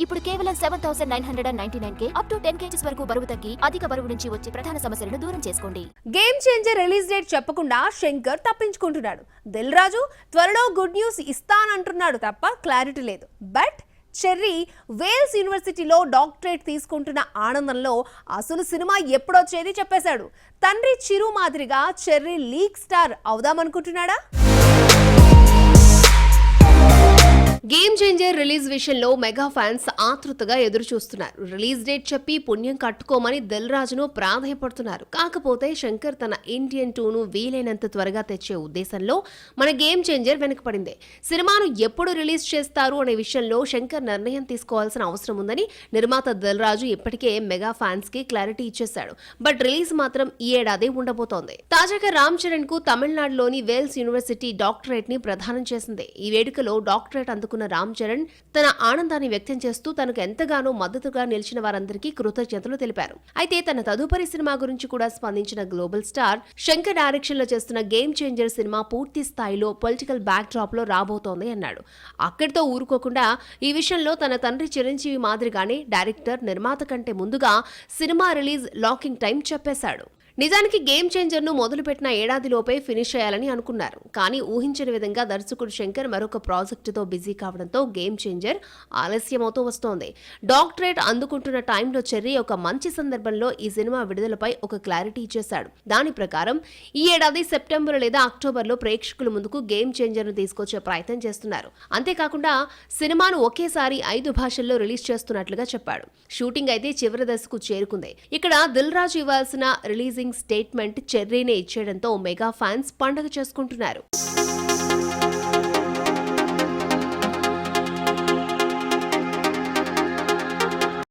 ఇప్పుడు కేవలం 7,999 up to 10 kgs వరకు బరువు తగ్గి అధిక బరువు నుంచి వచ్చే ప్రధాన సమస్యలను దూరం చేసుకోండి. గేమ్ చేంజర్ రిలీజ్ డేట్ చెప్పకుండా శంకర్ తప్పించుకుంటున్నాడు. దిల్ రాజు త్వరలో గుడ్ న్యూస్ ఇస్తానంటున్నాడు తప్ప క్లారిటీ లేదు. బట్ చెర్రీ వేల్స్ యూనివర్సిటీలో డాక్టరేట్ తీసుకుంటున్న ఆనందంలో అసలు సినిమా ఎప్పుడొచ్చేది చెప్పేశాడు. తండ్రి చిరు మాదిరిగా చెర్రీ లీగ్ స్టార్ అవుదామనుకుంటున్నాడా? గేమ్ చేంజర్ రిలీజ్ విషయంలో మెగా ఫ్యాన్స్ ఆతృతగా ఎదురు చూస్తున్నారు. రిలీజ్ డేట్ చెప్పి పుణ్యం కట్టుకోమని దిల్ రాజును ప్రాధాయపడుతున్నారు. కాకపోతే శంకర్ తన ఇండియన్ 2ను వీలైనంత త్వరగా తెచ్చే ఉద్దేశంలో మన గేమ్ చేంజర్ వెనకపడింది. సినిమాను ఎప్పుడు రిలీజ్ చేస్తారు అనే విషయంలో శంకర్ నిర్ణయం తీసుకోవాల్సిన అవసరం ఉందని నిర్మాత దిల్ రాజు ఇప్పటికే మెగా ఫ్యాన్స్ కి క్లారిటీ ఇచ్చేశాడు. బట్ రిలీజ్ మాత్రం ఈ ఏడాది ఉండబోతోంది. తాజాగా రామ్ చరణ్ కు తమిళనాడులోని వేల్స్ యూనివర్సిటీ డాక్టరేట్ ని ప్రదానం చేసింది. ఈ వేడుకలో డాక్టరేట్ అందుకున్న రామ్ చరణ్ తన ఆనందాన్ని వ్యక్తం చేస్తూ తనకు ఎంతగానో మద్దతుగా నిలిచిన వారందరికీ కృతజ్ఞతలు తెలిపారు. అయితే తన తదుపరి సినిమా గురించి కూడా స్పందించిన గ్లోబల్ స్టార్ శంకర్ డైరెక్షన్ లో చేస్తున్న గేమ్ చేంజర్ సినిమా పూర్తి స్థాయిలో పొలిటికల్ బ్యాక్ డ్రాప్ లో రాబోతోంది అన్నాడు. అక్కడితో ఊరుకోకుండా ఈ విషయంలో తన తండ్రి చిరంజీవి మాదిరిగానే డైరెక్టర్, నిర్మాత కంటే ముందుగా సినిమా రిలీజ్ లాకింగ్ టైం చెప్పేశాడు. నిజానికి గేమ్ చేంజర్ ను మొదలుపెట్టిన ఏడాదిలోపే ఫినిష్ చేయాలని అనుకున్నారు. కానీ ఊహించిన విధంగా దర్శకుడు శంకర్ మరొక ప్రాజెక్టుతో బిజీ కావడంతో గేమ్ చేంజర్ ఆలస్యమవుతూ వస్తోంది. డాక్టరేట్ అందుకుంటున్న టైంలో చెర్రీ ఒక మంచి సందర్భంలో ఈ సినిమా విడుదలపై ఒక క్లారిటీ ఇచ్చేశాడు. దాని ప్రకారం ఈ ఏడాది సెప్టెంబర్ లేదా అక్టోబర్లో ప్రేక్షకుల ముందుకు గేమ్ చేంజర్ ను తీసుకొచ్చే ప్రయత్నం చేస్తున్నారు. అంతేకాకుండా సినిమాను ఒకేసారి 5 భాషల్లో రిలీజ్ చేస్తున్నట్లుగా చెప్పాడు. షూటింగ్ అయితే చివరి దశకు చేరుకుంది. ఇక్కడ దిల్ రాజు ఇవ్వాల్సిన రిలీజింగ్ స్టేట్మెంట్ చెర్రీనే ఇచ్చేయడంతో మెగా ఫ్యాన్స్ పండగ చేసుకుంటున్నారు.